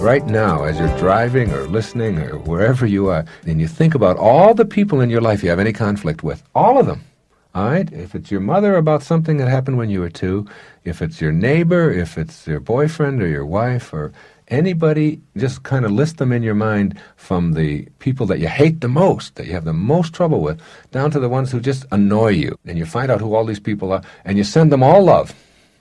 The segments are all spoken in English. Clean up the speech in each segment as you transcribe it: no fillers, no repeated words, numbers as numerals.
right now, as you're driving or listening or wherever you are, and you think about all the people in your life you have any conflict with, all of them. All right? If it's your mother about something that happened when you were 2, if it's your neighbor, if it's your boyfriend or your wife or anybody, just kind of list them in your mind from the people that you hate the most, that you have the most trouble with, down to the ones who just annoy you. And you find out who all these people are, and you send them all love.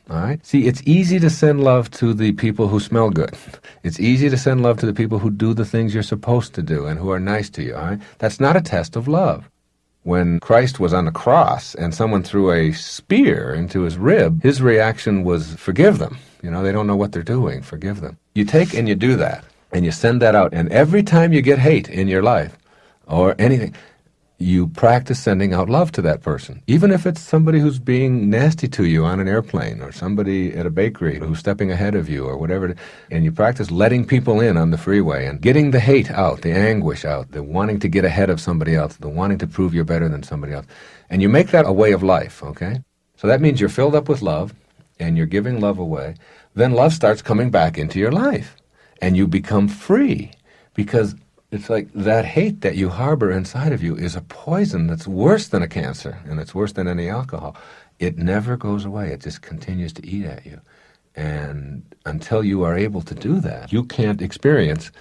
All right? See, it's easy to send love to the people who smell good. It's easy to send love to the people who do the things you're supposed to do and who are nice to you. All right? That's not a test of love. When Christ was on the cross and someone threw a spear into his rib, his reaction was, forgive them. You know, they don't know what they're doing. Forgive them. You take and you do that, and you send that out. And every time you get hate in your life or anything, you practice sending out love to that person. Even if it's somebody who's being nasty to you on an airplane or somebody at a bakery who's stepping ahead of you or whatever. And you practice letting people in on the freeway and getting the hate out, the anguish out, the wanting to get ahead of somebody else, the wanting to prove you're better than somebody else. And you make that a way of life, okay? So that means you're filled up with love and you're giving love away. Then love starts coming back into your life and you become free, because it's like that hate that you harbor inside of you is a poison that's worse than a cancer, and it's worse than any alcohol. It never goes away. It just continues to eat at you. And until you are able to do that, you can't experience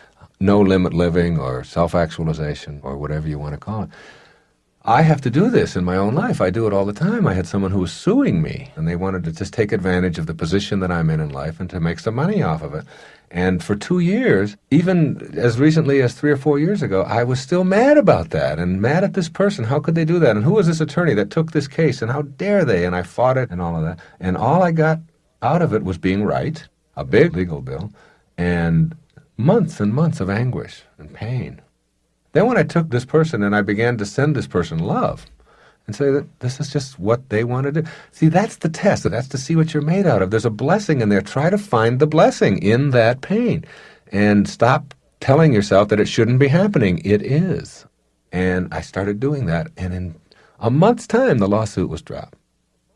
no-limit living or self-actualization or whatever you want to call it. I have to do this in my own life. I do it all the time. I had someone who was suing me, and they wanted to just take advantage of the position that I'm in life and to make some money off of it. And for 2 years, even as recently as 3 or 4 years ago, I was still mad about that and mad at this person. How could they do that? And who was this attorney that took this case? And how dare they? And I fought it and all of that. And all I got out of it was being right, a big legal bill, and months of anguish and pain. Then when I took this person and I began to send this person love and say that this is just what they want to do. See, that's the test. That's to see what you're made out of. There's a blessing in there. Try to find the blessing in that pain and stop telling yourself that it shouldn't be happening. It is. And I started doing that, and in a month's time, the lawsuit was dropped.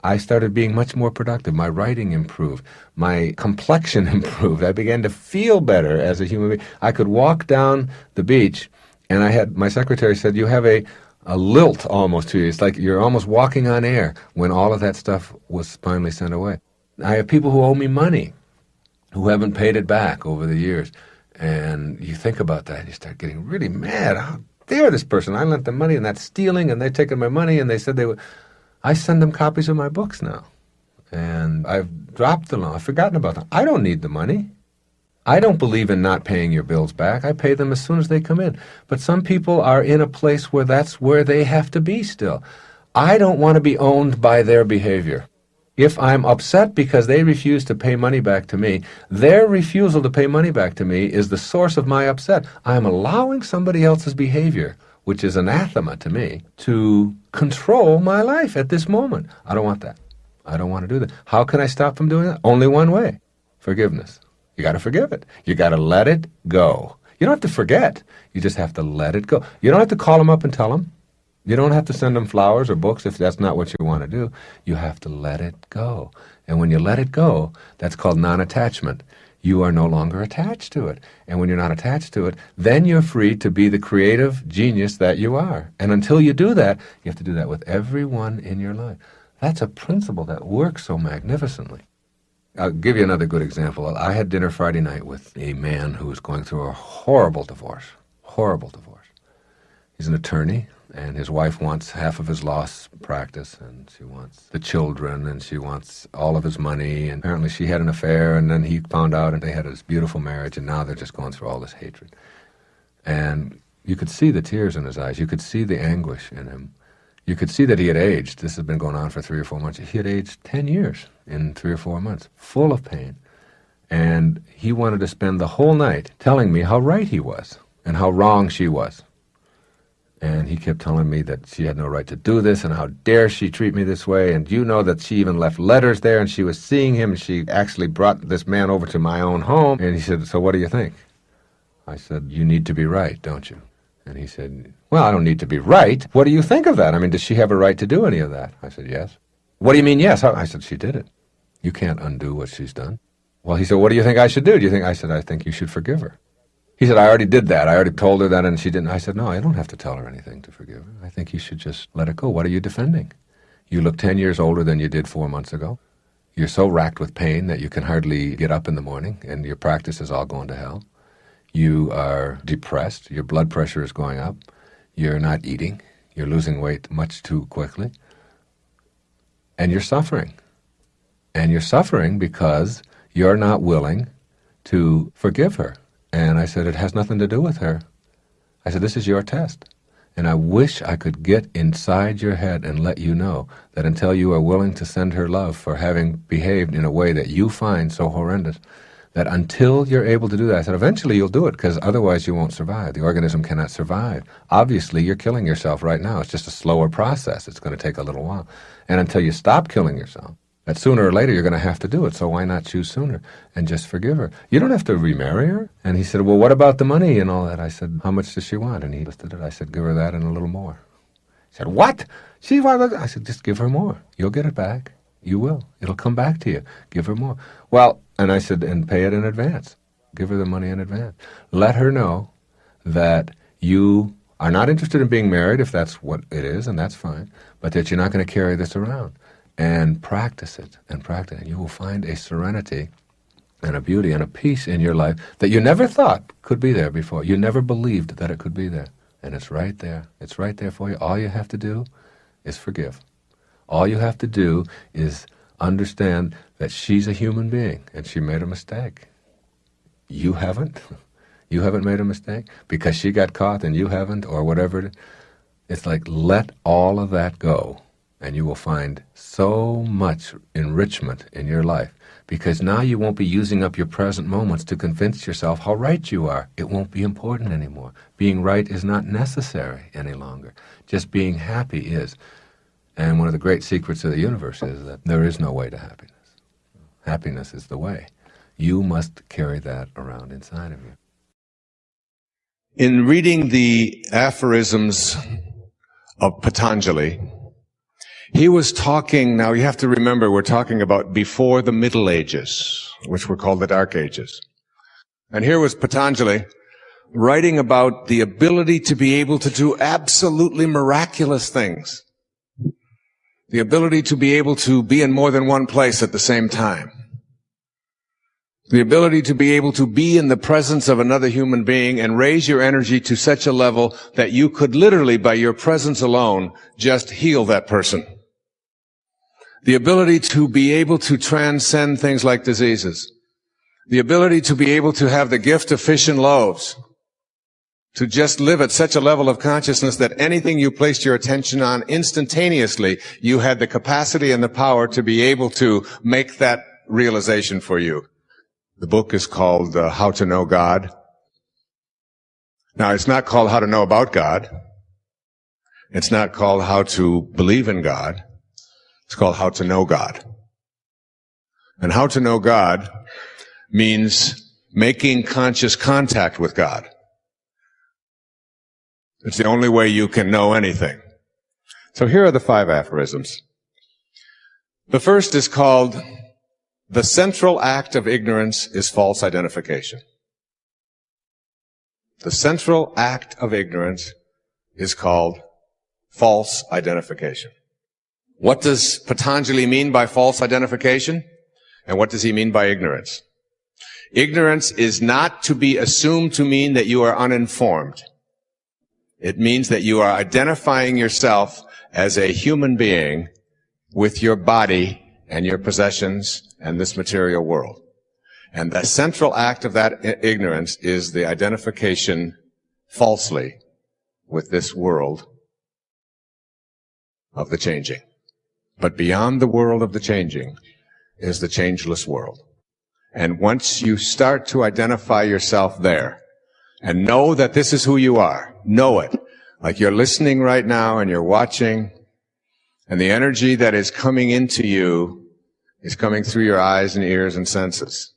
I started being much more productive. My writing improved. My complexion improved. I began to feel better as a human being. I could walk down the beach, and I had, my secretary said, you have a lilt almost to you. It's like you're almost walking on air when all of that stuff was finally sent away. I have people who owe me money who haven't paid it back over the years. And you think about that, and you start getting really mad. How dare this person? I lent them money, and that's stealing, and they're taking my money, and they said they would. I send them copies of my books now. And I've dropped the loan. I've forgotten about them. I don't need the money. I don't believe in not paying your bills back. I pay them as soon as they come in. But some people are in a place where that's where they have to be still. I don't want to be owned by their behavior. If I'm upset because they refuse to pay money back to me, their refusal to pay money back to me is the source of my upset. I'm allowing somebody else's behavior, which is anathema to me, to control my life at this moment. I don't want that. I don't want to do that. How can I stop from doing that? Only one way: forgiveness. You got to forgive it. You got to let it go. You don't have to forget. You just have to let it go. You don't have to call them up and tell them. You don't have to send them flowers or books if that's not what you want to do. You have to let it go. And when you let it go, that's called non-attachment. You are no longer attached to it. And when you're not attached to it, then you're free to be the creative genius that you are. And until you do that, you have to do that with everyone in your life. That's a principle that works so magnificently. I'll give you another good example. I had dinner Friday night with a man who was going through a horrible divorce. Horrible divorce. He's an attorney, and his wife wants half of his law practice, and she wants the children, and she wants all of his money, and apparently she had an affair, and then he found out, and they had this beautiful marriage, and now they're just going through all this hatred. And you could see the tears in his eyes. You could see the anguish in him. You could see that he had aged. This had been going on for 3 or 4 months. He had aged 10 years in 3 or 4 months, full of pain. And he wanted to spend the whole night telling me how right he was and how wrong she was. And he kept telling me that she had no right to do this, and how dare she treat me this way, and you know that she even left letters there, and she was seeing him, and she actually brought this man over to my own home. And he said, so what do you think? I said, you need to be right, don't you? And he said, well, I don't need to be right. What do you think of that? I mean, does she have a right to do any of that? I said, yes. What do you mean, yes? I said, she did it. You can't undo what she's done. Well, he said, what do you think I should do? I said, I think you should forgive her. He said, I already did that. I already told her that and she didn't. I said, no, I don't have to tell her anything to forgive her. I think you should just let it go. What are you defending? You look 10 years older than you did 4 months ago. You're so racked with pain that you can hardly get up in the morning and your practice is all going to hell. You are depressed. Your blood pressure is going up. You're not eating. You're losing weight much too quickly. And you're suffering. And you're suffering because you're not willing to forgive her. And I said, it has nothing to do with her. I said, this is your test. And I wish I could get inside your head and let you know that until you are willing to send her love for having behaved in a way that you find so horrendous, that until you're able to do that, I said, eventually you'll do it, because otherwise you won't survive. The organism cannot survive. Obviously, you're killing yourself right now. It's just a slower process. It's going to take a little while. And until you stop killing yourself, that sooner or later you're going to have to do it, so why not choose sooner and just forgive her? You don't have to remarry her. And he said, well, what about the money and all that? I said, how much does she want? And he listed it. I said, give her that and a little more. He said, what? I said, just give her more. You'll get it back. You will. It'll come back to you. Give her more. Well, and I said, and pay it in advance. Give her the money in advance. Let her know that you are not interested in being married, if that's what it is, and that's fine, but that you're not going to carry this around. And practice it, and practice it. And you will find a serenity and a beauty and a peace in your life that you never thought could be there before. You never believed that it could be there. And it's right there. It's right there for you. All you have to do is forgive. All you have to do is understand that she's a human being and she made a mistake. You haven't. You haven't made a mistake because she got caught and you haven't, or whatever. It's like, let all of that go. And you will find so much enrichment in your life, because now you won't be using up your present moments to convince yourself how right you are. It won't be important anymore. Being right is not necessary any longer. Just being happy is. And one of the great secrets of the universe is that there is no way to happiness. Happiness is the way. You must carry that around inside of you. In reading the aphorisms of Patanjali, he was talking, now you have to remember, we're talking about before the Middle Ages, which were called the Dark Ages. And here was Patanjali writing about the ability to be able to do absolutely miraculous things. The ability to be able to be in more than one place at the same time. The ability to be able to be in the presence of another human being and raise your energy to such a level that you could literally, by your presence alone, just heal that person. The ability to be able to transcend things like diseases. The ability to be able to have the gift of fish and loaves. To just live at such a level of consciousness that anything you placed your attention on instantaneously, you had the capacity and the power to be able to make that realization for you. The book is called How to Know God. Now, it's not called How to Know About God. It's not called How to Believe in God. It's called How to Know God. And how to know God means making conscious contact with God. It's the only way you can know anything. So here are the 5 aphorisms. The first is called, the central act of ignorance is false identification. The central act of ignorance is called false identification. What does Patanjali mean by false identification? And what does he mean by ignorance? Ignorance is not to be assumed to mean that you are uninformed. It means that you are identifying yourself as a human being with your body and your possessions and this material world. And the central act of that ignorance is the identification falsely with this world of the changing. But beyond the world of the changing is the changeless world. And once you start to identify yourself there and know that this is who you are, know it, like you're listening right now and you're watching, and the energy that is coming into you is coming through your eyes and ears and senses.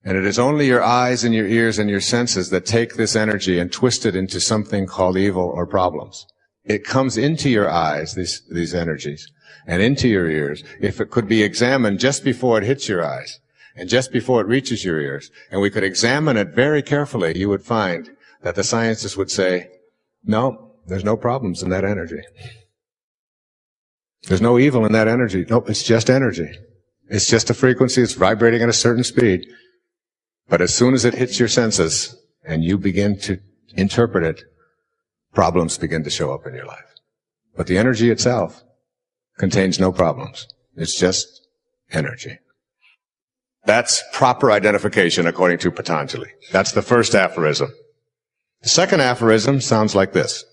And it is only your eyes and your ears and your senses that take this energy and twist it into something called evil or problems. It comes into your eyes, these energies, and into your ears, if it could be examined just before it hits your eyes. And just before it reaches your ears, and we could examine it very carefully, you would find that the scientists would say, no, there's no problems in that energy. There's no evil in that energy. Nope, it's just energy. It's just a frequency. It's vibrating at a certain speed. But as soon as it hits your senses and you begin to interpret it, problems begin to show up in your life. But the energy itself contains no problems. It's just energy. That's proper identification according to Patanjali. That's the first aphorism. The second aphorism sounds like this.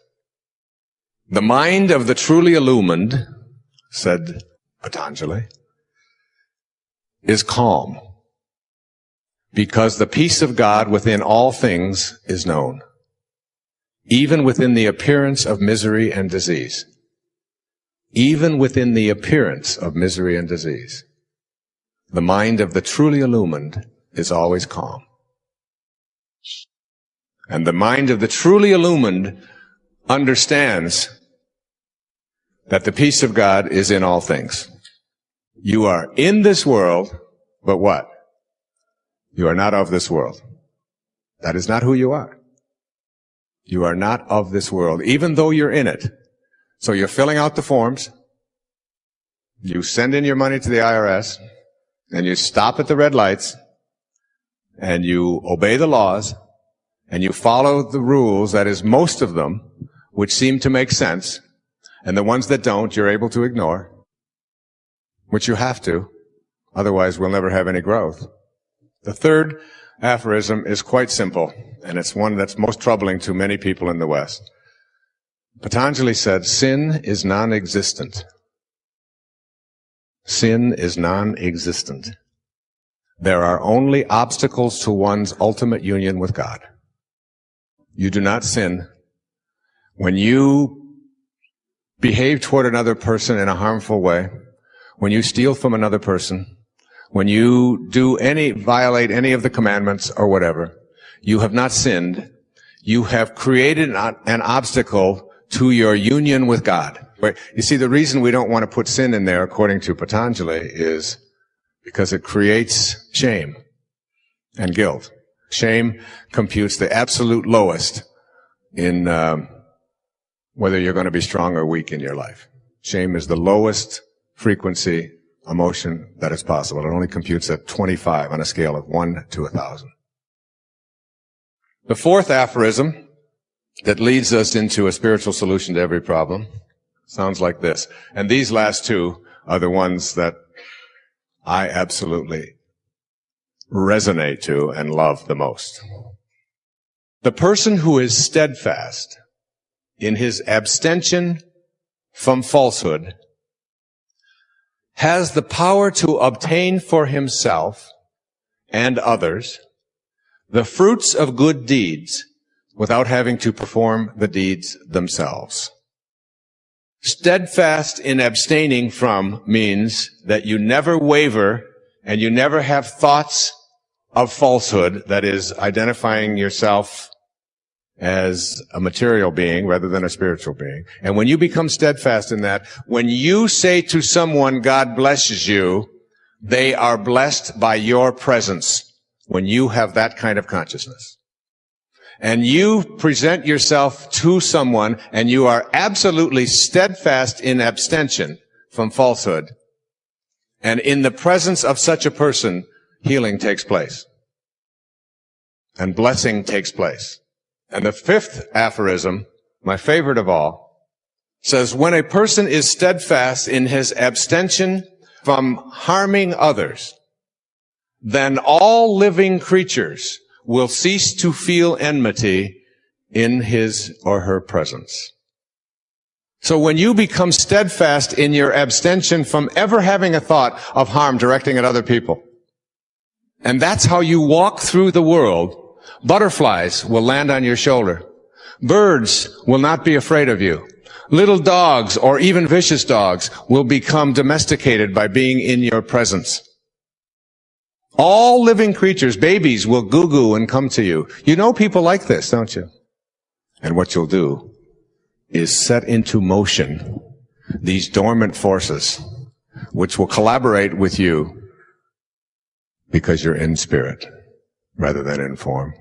The mind of the truly illumined, said Patanjali, is calm, because the peace of God within all things is known, even within the appearance of misery and disease. Even within the appearance of misery and disease. The mind of the truly illumined is always calm. And the mind of the truly illumined understands that the peace of God is in all things. You are in this world, but what? You are not of this world. That is not who you are. You are not of this world, even though you're in it. So you're filling out the forms, you send in your money to the IRS, and you stop at the red lights, and you obey the laws, and you follow the rules, that is, most of them, which seem to make sense, and the ones that don't, you're able to ignore, which you have to, otherwise we'll never have any growth. The third aphorism is quite simple, and it's one that's most troubling to many people in the West. Patanjali said, sin is non-existent. Sin is non-existent. There are only obstacles to one's ultimate union with God. You do not sin when you behave toward another person in a harmful way, when you steal from another person, when you violate any of the commandments or whatever. You have not sinned. You have created an obstacle to your union with God. But you see, the reason we don't want to put sin in there, according to Patanjali, is because it creates shame and guilt. Shame computes the absolute lowest in whether you're going to be strong or weak in your life. Shame is the lowest frequency emotion that is possible. It only computes at 25 on a scale of 1 to 1,000. The fourth aphorism that leads us into a spiritual solution to every problem sounds like this. And these last two are the ones that I absolutely resonate to and love the most. The person who is steadfast in his abstention from falsehood has the power to obtain for himself and others the fruits of good deeds without having to perform the deeds themselves. Steadfast in abstaining from means that you never waver and you never have thoughts of falsehood, that is, identifying yourself as a material being rather than a spiritual being. And when you become steadfast in that, when you say to someone, God blesses you, they are blessed by your presence when you have that kind of consciousness. And you present yourself to someone and you are absolutely steadfast in abstention from falsehood. And in the presence of such a person, healing takes place. And blessing takes place. And the fifth aphorism, my favorite of all, says, when a person is steadfast in his abstention from harming others, then all living creatures will cease to feel enmity in his or her presence. So when you become steadfast in your abstention from ever having a thought of harm directing at other people, and that's how you walk through the world, butterflies will land on your shoulder. Birds will not be afraid of you. Little dogs, or even vicious dogs, will become domesticated by being in your presence. All living creatures, babies, will goo-goo and come to you. You know people like this, don't you? And what you'll do is set into motion these dormant forces, which will collaborate with you because you're in spirit rather than in form.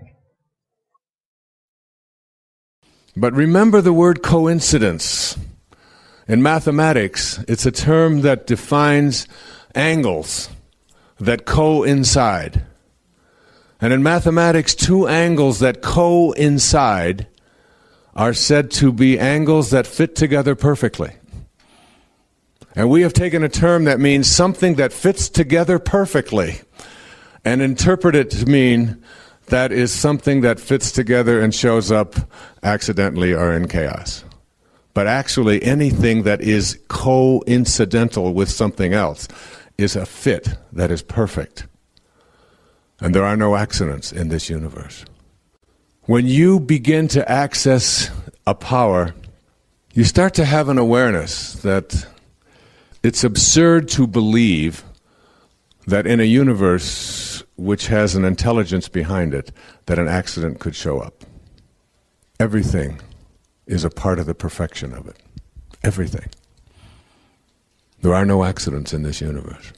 But remember the word coincidence. In mathematics, it's a term that defines angles that coincide. And in mathematics, two angles that coincide are said to be angles that fit together perfectly. And we have taken a term that means something that fits together perfectly and interpret it to mean that is something that fits together and shows up accidentally or in chaos. But actually, anything that is coincidental with something else is a fit that is perfect. And there are no accidents in this universe. When you begin to access a power, you start to have an awareness that it's absurd to believe that in a universe which has an intelligence behind it, that an accident could show up. Everything is a part of the perfection of it. Everything. There are no accidents in this universe.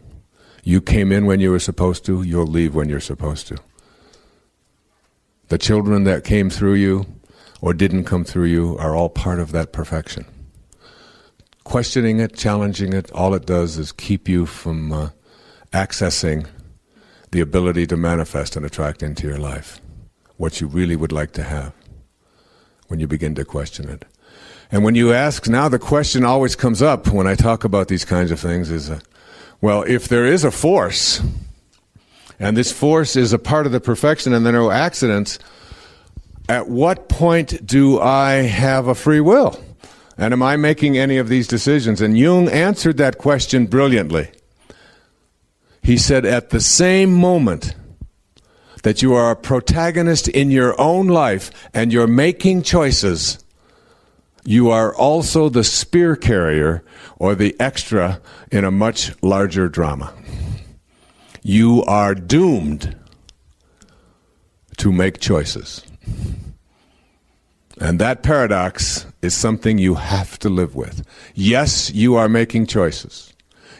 You came in when you were supposed to, you'll leave when you're supposed to. The children that came through you or didn't come through you are all part of that perfection. Questioning it, challenging it, all it does is keep you from accessing the ability to manifest and attract into your life what you really would like to have when you begin to question it. And when you ask, now the question always comes up when I talk about these kinds of things is, well, if there is a force, and this force is a part of the perfection and there are no accidents, at what point do I have a free will? And am I making any of these decisions? And Jung answered that question brilliantly. He said, at the same moment that you are a protagonist in your own life and you're making choices, you are also the spear carrier or the extra in a much larger drama. You are doomed to make choices. And that paradox is something you have to live with. Yes, you are making choices.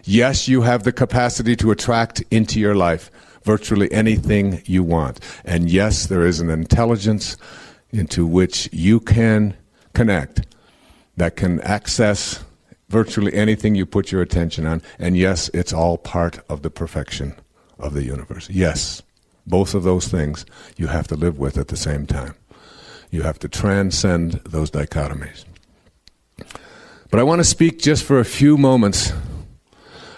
Yes, you have the capacity to attract into your life virtually anything you want. And yes, there is an intelligence into which you can connect that can access virtually anything you put your attention on. And yes, it's all part of the perfection of the universe. Yes, both of those things you have to live with at the same time. You have to transcend those dichotomies. But I want to speak just for a few moments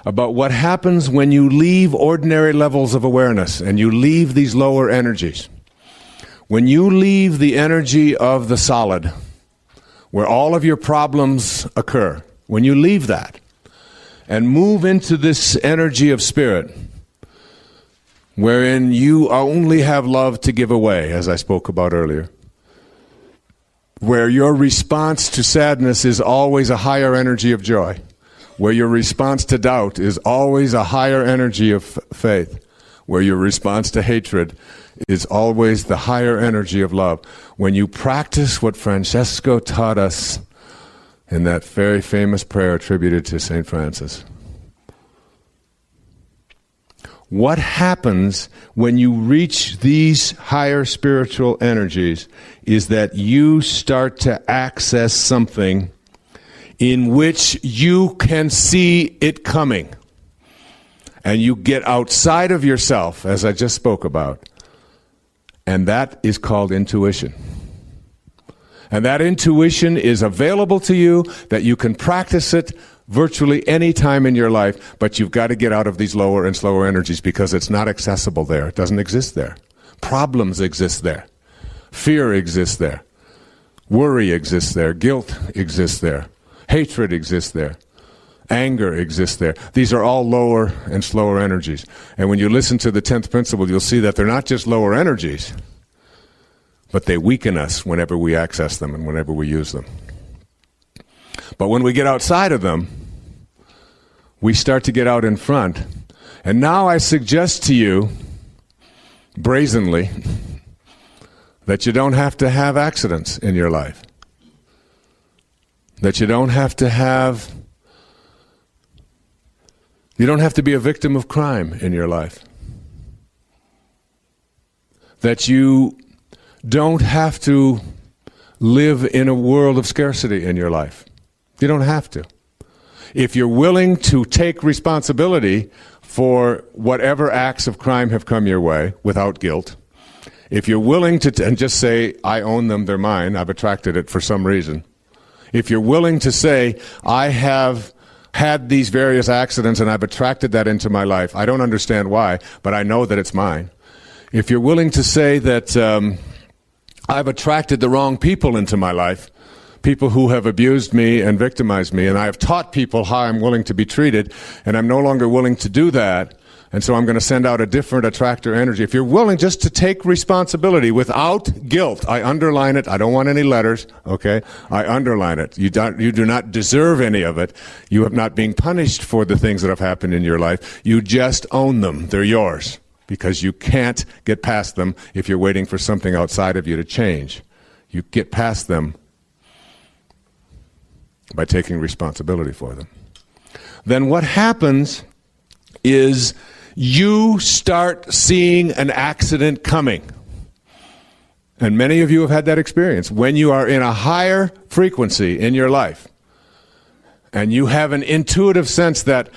about what happens when you leave ordinary levels of awareness and you leave these lower energies. When you leave the energy of the solid, where all of your problems occur, when you leave that and move into this energy of spirit, wherein you only have love to give away, as I spoke about earlier, where your response to sadness is always a higher energy of joy, where your response to doubt is always a higher energy of faith, where your response to hatred is always the higher energy of love. When you practice what Francesco taught us in that very famous prayer attributed to St. Francis, what happens when you reach these higher spiritual energies is that you start to access something in which you can see it coming. And you get outside of yourself, as I just spoke about. And that is called intuition. And that intuition is available to you, that you can practice it virtually any time in your life, but you've got to get out of these lower and slower energies because it's not accessible there. It doesn't exist there. Problems exist there. Fear exists there. Worry exists there. Guilt exists there. Hatred exists there. Anger exists there. These are all lower and slower energies. And when you listen to the 10th principle, you'll see that they're not just lower energies, but they weaken us whenever we access them and whenever we use them. But when we get outside of them, we start to get out in front. And now I suggest to you, brazenly, that you don't have to have accidents in your life. That you don't have to be a victim of crime in your life. that you don't have to live in a world of scarcity in your life. You don't have to. If you're willing to take responsibility for whatever acts of crime have come your way without guilt, if you're willing to, and just say, I own them, they're mine, I've attracted it for some reason. If you're willing to say, I have had these various accidents and I've attracted that into my life, I don't understand why, but I know that it's mine. If you're willing to say that I've attracted the wrong people into my life, people who have abused me and victimized me, and I have taught people how I'm willing to be treated, and I'm no longer willing to do that, and so I'm going to send out a different attractor energy. If you're willing just to take responsibility without guilt, I underline it. I don't want any letters, okay? I underline it. You do not deserve any of it. You have not been punished for the things that have happened in your life. You just own them. They're yours, because you can't get past them if you're waiting for something outside of you to change. You get past them by taking responsibility for them. Then what happens is you start seeing an accident coming. And many of you have had that experience. When you are in a higher frequency in your life, and you have an intuitive sense that,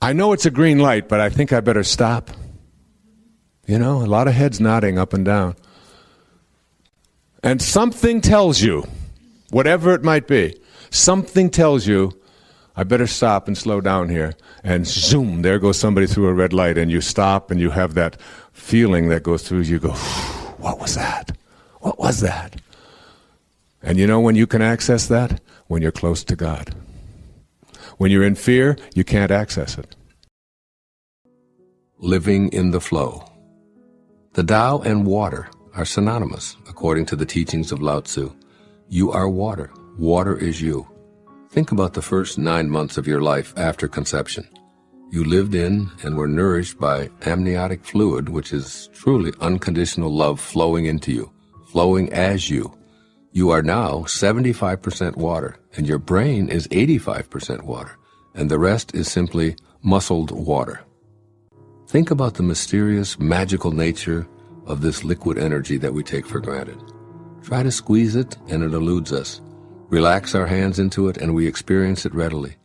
I know it's a green light, but I think I better stop. You know, a lot of heads nodding up and down. And something tells you, whatever it might be, something tells you, I better stop and slow down here. And zoom, there goes somebody through a red light, and you stop and you have that feeling that goes through you. You go, what was that? What was that? And you know when you can access that? When you're close to God. When you're in fear, you can't access it. Living in the flow. The Tao and water are synonymous, according to the teachings of Lao Tzu. You are water. Water is you. Think about the first 9 months of your life after conception. You lived in and were nourished by amniotic fluid, which is truly unconditional love flowing into you, flowing as you. You are now 75% water, and your brain is 85% water, and the rest is simply muscled water. Think about the mysterious, magical nature of this liquid energy that we take for granted. Try to squeeze it, and it eludes us. Relax our hands into it, and we experience it readily.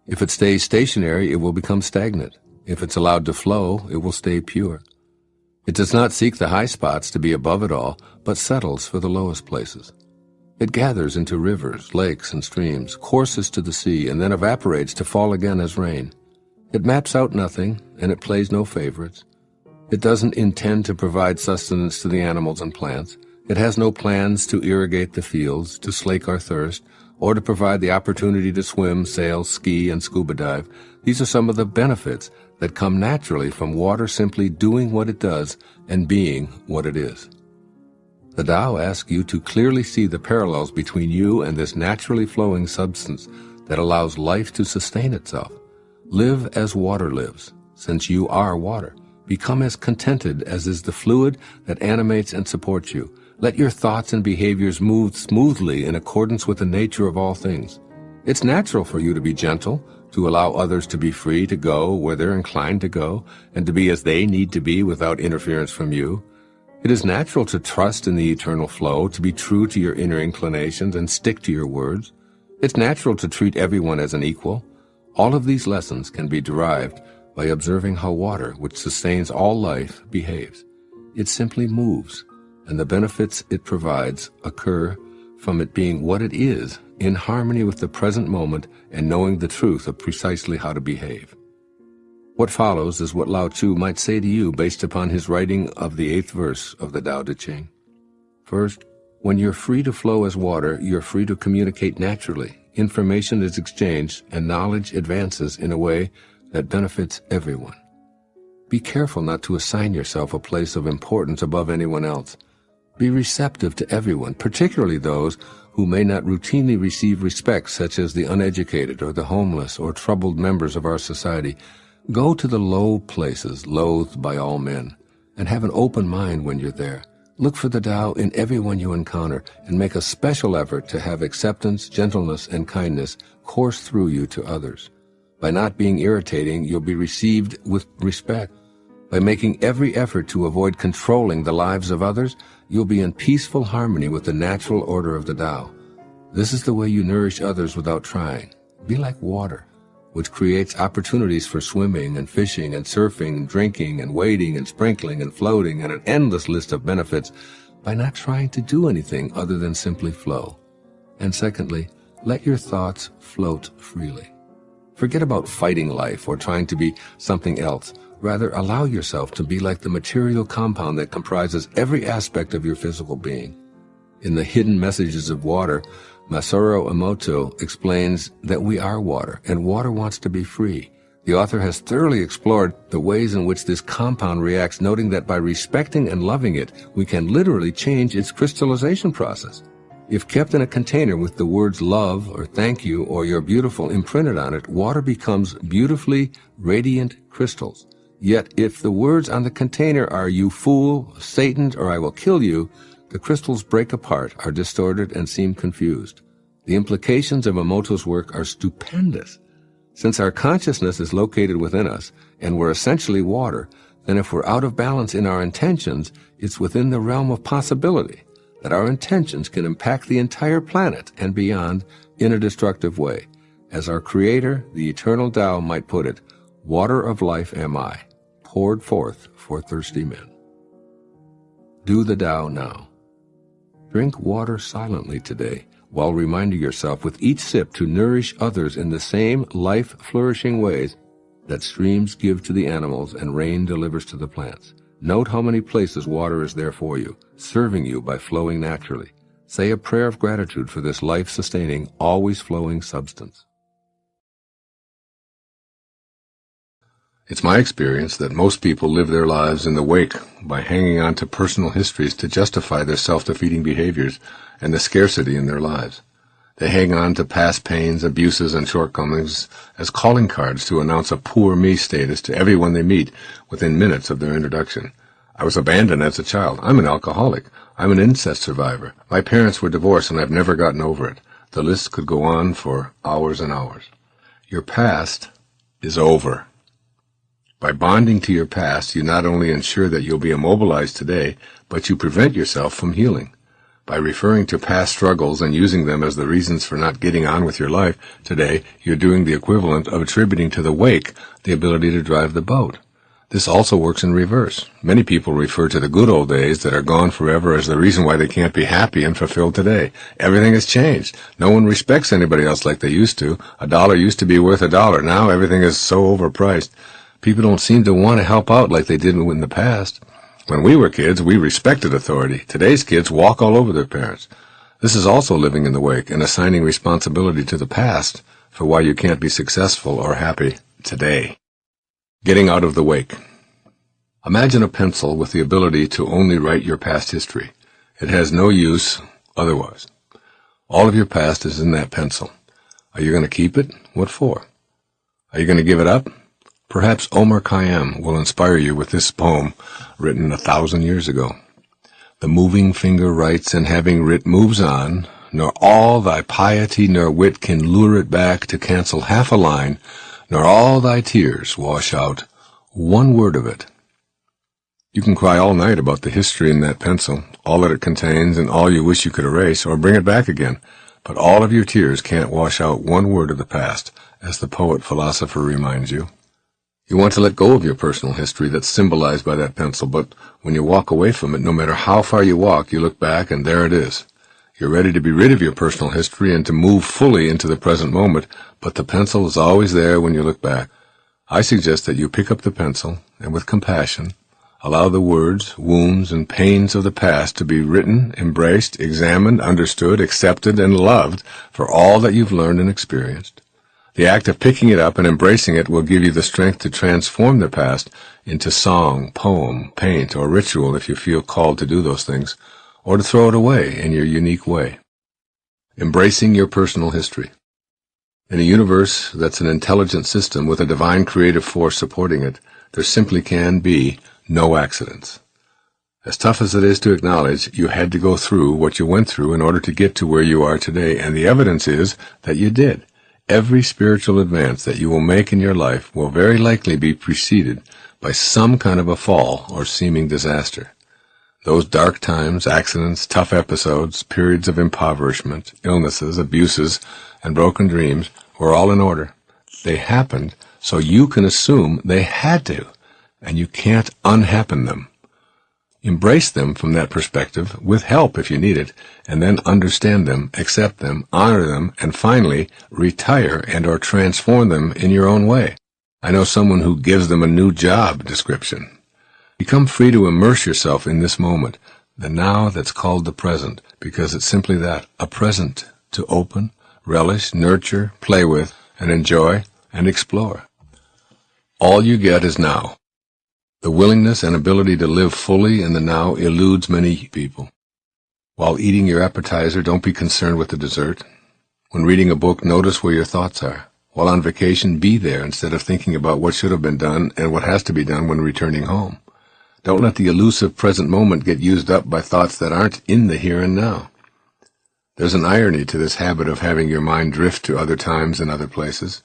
If it stays stationary, it will become stagnant. If it's allowed to flow, it will stay pure. It does not seek the high spots to be above it all, but settles for the lowest places. It gathers into rivers, lakes, and streams, courses to the sea, and then evaporates to fall again as rain. It maps out nothing, and it plays no favorites. It doesn't intend to provide sustenance to the animals and plants. It has no plans to irrigate the fields, to slake our thirst, or to provide the opportunity to swim, sail, ski, and scuba dive. These are some of the benefits that come naturally from water simply doing what it does and being what it is. The Tao asks you to clearly see the parallels between you and this naturally flowing substance that allows life to sustain itself. Live as water lives, since you are water. Become as contented as is the fluid that animates and supports you. Let your thoughts and behaviors move smoothly in accordance with the nature of all things. It's natural for you to be gentle, to allow others to be free to go where they're inclined to go, and to be as they need to be without interference from you. It is natural to trust in the eternal flow, to be true to your inner inclinations and stick to your words. It's natural to treat everyone as an equal. All of these lessons can be derived by observing how water, which sustains all life, behaves. It simply moves, and the benefits it provides occur from it being what it is, in harmony with the present moment and knowing the truth of precisely how to behave. What follows is what Lao Tzu might say to you based upon his writing of the 8th verse of the Tao Te Ching. First, when you're free to flow as water, you're free to communicate naturally. Information is exchanged and knowledge advances in a way that benefits everyone. Be careful not to assign yourself a place of importance above anyone else. Be receptive to everyone, particularly those who may not routinely receive respect, such as the uneducated or the homeless or troubled members of our society. Go to the low places loathed by all men, and have an open mind when you're there. Look for the Tao in everyone you encounter, and make a special effort to have acceptance, gentleness, and kindness course through you to others. By not being irritating, you'll be received with respect. By making every effort to avoid controlling the lives of others, you'll be in peaceful harmony with the natural order of the Tao. This is the way you nourish others without trying. Be like water, which creates opportunities for swimming and fishing and surfing and drinking and wading and sprinkling and floating and an endless list of benefits by not trying to do anything other than simply flow. And secondly, let your thoughts float freely. Forget about fighting life or trying to be something else. Rather, allow yourself to be like the material compound that comprises every aspect of your physical being. In the Hidden Messages of Water, Masaru Emoto explains that we are water, and water wants to be free. The author has thoroughly explored the ways in which this compound reacts, noting that by respecting and loving it, we can literally change its crystallization process. If kept in a container with the words love or thank you or you're beautiful imprinted on it, water becomes beautifully radiant crystals. Yet if the words on the container are you fool, Satan, or I will kill you, the crystals break apart, are distorted, and seem confused. The implications of Emoto's work are stupendous. Since our consciousness is located within us, and we're essentially water, then if we're out of balance in our intentions, it's within the realm of possibility that our intentions can impact the entire planet and beyond in a destructive way. As our Creator, the eternal Tao, might put it, water of life am I, poured forth for thirsty men. Do the Tao now. Drink water silently today, while reminding yourself with each sip to nourish others in the same life-flourishing ways that streams give to the animals and rain delivers to the plants. Note how many places water is there for you, serving you by flowing naturally. Say a prayer of gratitude for this life-sustaining, always-flowing substance. It's my experience that most people live their lives in the wake by hanging on to personal histories to justify their self-defeating behaviors and the scarcity in their lives. They hang on to past pains, abuses, and shortcomings as calling cards to announce a poor me status to everyone they meet within minutes of their introduction. I was abandoned as a child. I'm an alcoholic. I'm an incest survivor. My parents were divorced and I've never gotten over it. The list could go on for hours and hours. Your past is over. By bonding to your past, you not only ensure that you'll be immobilized today, but you prevent yourself from healing. By referring to past struggles and using them as the reasons for not getting on with your life today, you're doing the equivalent of attributing to the wake the ability to drive the boat. This also works in reverse. Many people refer to the good old days that are gone forever as the reason why they can't be happy and fulfilled today. Everything has changed. No one respects anybody else like they used to. $1 used to be worth $1. Now everything is so overpriced. People don't seem to want to help out like they did in the past. When we were kids, we respected authority. Today's kids walk all over their parents. This is also living in the wake and assigning responsibility to the past for why you can't be successful or happy today. Getting out of the wake. Imagine a pencil with the ability to only write your past history. It has no use otherwise. All of your past is in that pencil. Are you going to keep it? What for? Are you going to give it up? Perhaps Omar Khayyam will inspire you with this poem written 1,000 years ago. The moving finger writes, and having writ moves on, nor all thy piety nor wit can lure it back to cancel half a line, nor all thy tears wash out one word of it. You can cry all night about the history in that pencil, all that it contains and all you wish you could erase or bring it back again, but all of your tears can't wash out one word of the past, as the poet-philosopher reminds you. You want to let go of your personal history that's symbolized by that pencil, but when you walk away from it, no matter how far you walk, you look back and there it is. You're ready to be rid of your personal history and to move fully into the present moment, but the pencil is always there when you look back. I suggest that you pick up the pencil and with compassion, allow the words, wounds, and pains of the past to be written, embraced, examined, understood, accepted, and loved for all that you've learned and experienced. The act of picking it up and embracing it will give you the strength to transform the past into song, poem, paint, or ritual if you feel called to do those things, or to throw it away in your unique way. Embracing your personal history. In a universe that's an intelligent system with a divine creative force supporting it, there simply can be no accidents. As tough as it is to acknowledge, you had to go through what you went through in order to get to where you are today, and the evidence is that you did. Every spiritual advance that you will make in your life will very likely be preceded by some kind of a fall or seeming disaster. Those dark times, accidents, tough episodes, periods of impoverishment, illnesses, abuses, and broken dreams were all in order. They happened, so you can assume they had to, and you can't unhappen them. Embrace them from that perspective, with help if you need it, and then understand them, accept them, honor them, and finally retire and or transform them in your own way. I know someone who gives them a new job description. Become free to immerse yourself in this moment, the now that's called the present, because it's simply that, a present to open, relish, nurture, play with, and enjoy, and explore. All you get is now. The willingness and ability to live fully in the now eludes many people. While eating your appetizer, don't be concerned with the dessert. When reading a book, notice where your thoughts are. While on vacation, be there instead of thinking about what should have been done and what has to be done when returning home. Don't let the elusive present moment get used up by thoughts that aren't in the here and now. There's an irony to this habit of having your mind drift to other times and other places.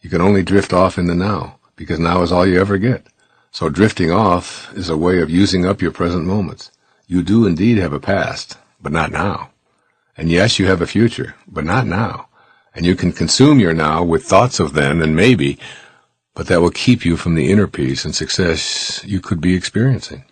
You can only drift off in the now, because now is all you ever get. So drifting off is a way of using up your present moments. You do indeed have a past, but not now. And yes, you have a future, but not now. And you can consume your now with thoughts of then and maybe, but that will keep you from the inner peace and success you could be experiencing.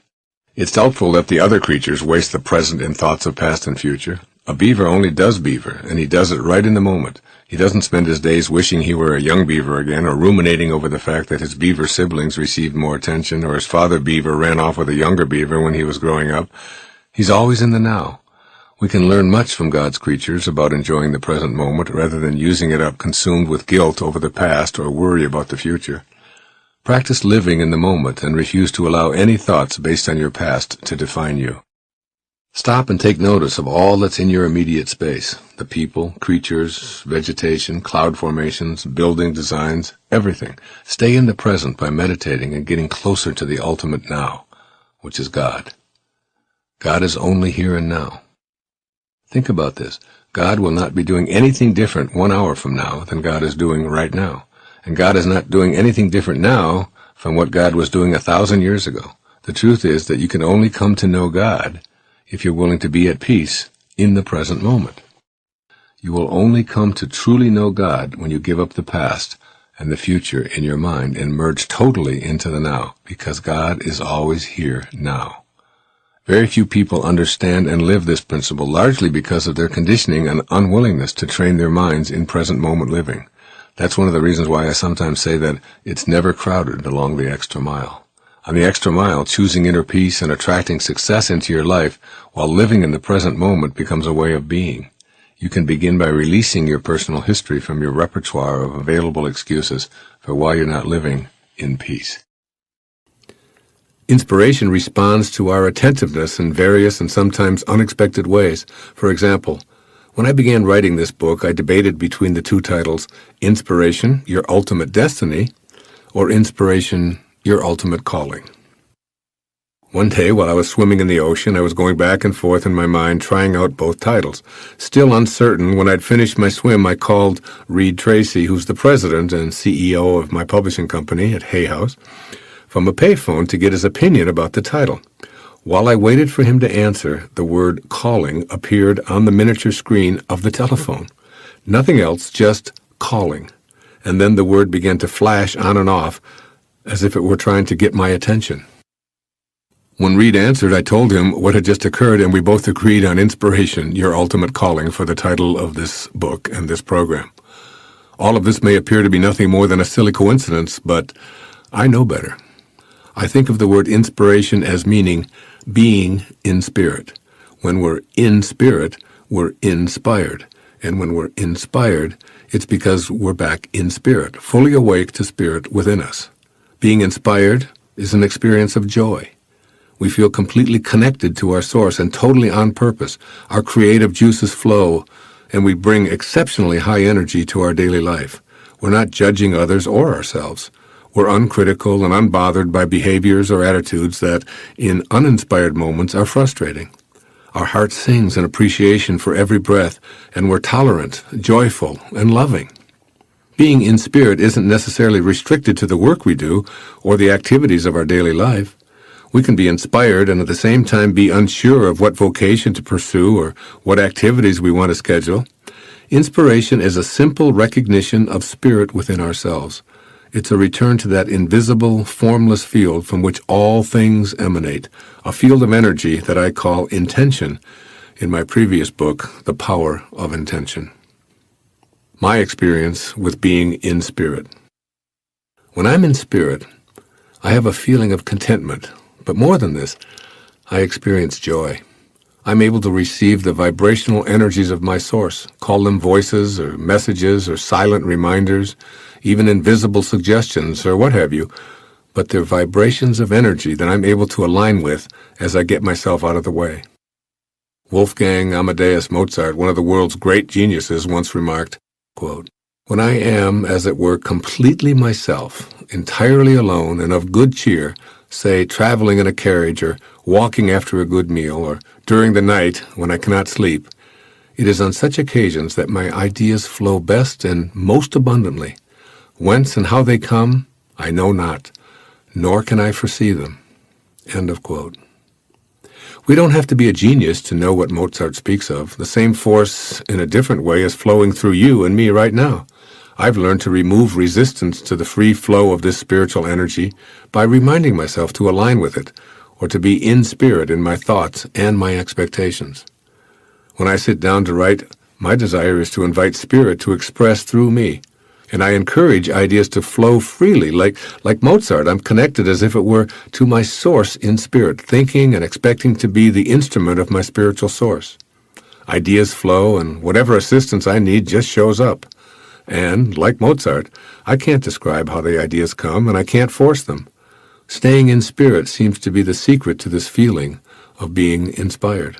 It's doubtful that the other creatures waste the present in thoughts of past and future. A beaver only does beaver, and he does it right in the moment. He doesn't spend his days wishing he were a young beaver again, or ruminating over the fact that his beaver siblings received more attention, or his father beaver ran off with a younger beaver when he was growing up. He's always in the now. We can learn much from God's creatures about enjoying the present moment rather than using it up consumed with guilt over the past or worry about the future. Practice living in the moment and refuse to allow any thoughts based on your past to define you. Stop and take notice of all that's in your immediate space, the people, creatures, vegetation, cloud formations, building designs, everything. Stay in the present by meditating and getting closer to the ultimate now, which is God. God is only here and now. Think about this. God will not be doing anything different 1 hour from now than God is doing right now. And God is not doing anything different now from what God was doing 1,000 years ago. The truth is that you can only come to know God if you're willing to be at peace in the present moment. You will only come to truly know God when you give up the past and the future in your mind and merge totally into the now, because God is always here now. Very few people understand and live this principle, largely because of their conditioning and unwillingness to train their minds in present moment living. That's one of the reasons why I sometimes say that it's never crowded along the extra mile. On the extra mile, choosing inner peace and attracting success into your life while living in the present moment becomes a way of being. You can begin by releasing your personal history from your repertoire of available excuses for why you're not living in peace. Inspiration responds to our attentiveness in various and sometimes unexpected ways. For example, when I began writing this book, I debated between the two titles, Inspiration, Your Ultimate Destiny, or Inspiration, Your Ultimate Calling. One day, while I was swimming in the ocean, I was going back and forth in my mind, trying out both titles. Still uncertain, when I'd finished my swim, I called Reed Tracy, who's the president and CEO of my publishing company at Hay House, from a payphone to get his opinion about the title. While I waited for him to answer, the word calling appeared on the miniature screen of the telephone. Nothing else, just calling. And then the word began to flash on and off, as if it were trying to get my attention. When Reed answered, I told him what had just occurred, and we both agreed on Inspiration, Your Ultimate Calling, for the title of this book and this program. All of this may appear to be nothing more than a silly coincidence, but I know better. I think of the word inspiration as meaning being in spirit. When we're in spirit, we're inspired. And when we're inspired, it's because we're back in spirit, fully awake to spirit within us. Being inspired is an experience of joy. We feel completely connected to our source and totally on purpose. Our creative juices flow, and we bring exceptionally high energy to our daily life. We're not judging others or ourselves. We're uncritical and unbothered by behaviors or attitudes that, in uninspired moments, are frustrating. Our heart sings in appreciation for every breath, and we're tolerant, joyful, and loving. Being in spirit isn't necessarily restricted to the work we do or the activities of our daily life. We can be inspired and at the same time be unsure of what vocation to pursue or what activities we want to schedule. Inspiration is a simple recognition of spirit within ourselves. It's a return to that invisible, formless field from which all things emanate, a field of energy that I call intention in my previous book, The Power of Intention. My experience with being in spirit. When I'm in spirit, I have a feeling of contentment, but more than this, I experience joy. I'm able to receive the vibrational energies of my source, call them voices or messages or silent reminders, even invisible suggestions or what have you, but they're vibrations of energy that I'm able to align with as I get myself out of the way. Wolfgang Amadeus Mozart, one of the world's great geniuses, once remarked, quote, "When I am, as it were, completely myself, entirely alone and of good cheer, say traveling in a carriage or walking after a good meal or during the night when I cannot sleep, it is on such occasions that my ideas flow best and most abundantly. Whence and how they come, I know not, nor can I foresee them." End of quote. We don't have to be a genius to know what Mozart speaks of. The same force in a different way is flowing through you and me right now. I've learned to remove resistance to the free flow of this spiritual energy by reminding myself to align with it, or to be in spirit in my thoughts and my expectations. When I sit down to write, my desire is to invite spirit to express through me, and I encourage ideas to flow freely. Like Mozart, I'm connected as if it were to my source in spirit, thinking and expecting to be the instrument of my spiritual source. Ideas flow, and whatever assistance I need just shows up. And, like Mozart, I can't describe how the ideas come, and I can't force them. Staying in spirit seems to be the secret to this feeling of being inspired.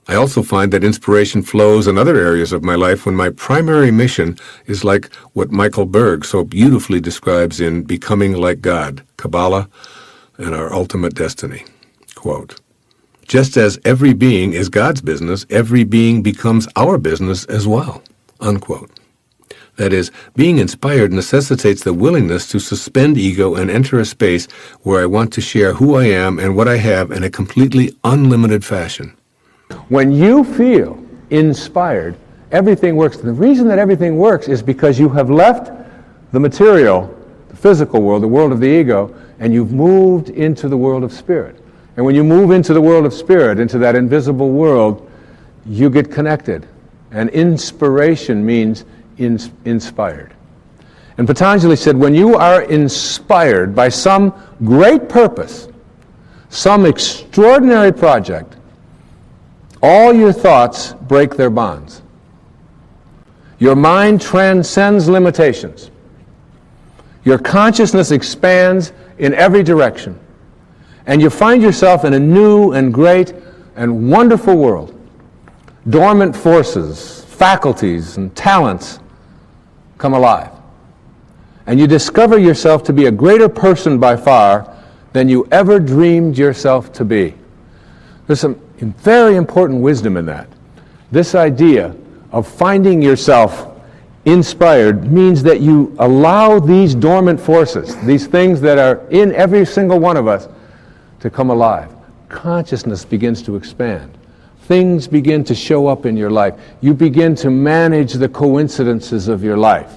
I also find that inspiration flows in other areas of my life when my primary mission is like what Michael Berg so beautifully describes in Becoming Like God, Kabbalah, and Our Ultimate Destiny. Quote, "Just as every being is God's business, every being becomes our business as well." Unquote. That is, being inspired necessitates the willingness to suspend ego and enter a space where I want to share who I am and what I have in a completely unlimited fashion. When you feel inspired, everything works. The reason that everything works is because you have left the material, the physical world, the world of the ego, and you've moved into the world of spirit. And when you move into the world of spirit, into that invisible world, you get connected. And inspiration means inspired. And Patanjali said, when you are inspired by some great purpose, some extraordinary project, all your thoughts break their bonds. Your mind transcends limitations. Your consciousness expands in every direction. And you find yourself in a new and great and wonderful world. Dormant forces, faculties, and talents come alive. And you discover yourself to be a greater person by far than you ever dreamed yourself to be. There's some very important wisdom in that. This idea of finding yourself inspired means that you allow these dormant forces, these things that are in every single one of us, to come alive. Consciousness begins to expand. Things begin to show up in your life. You begin to manage the coincidences of your life.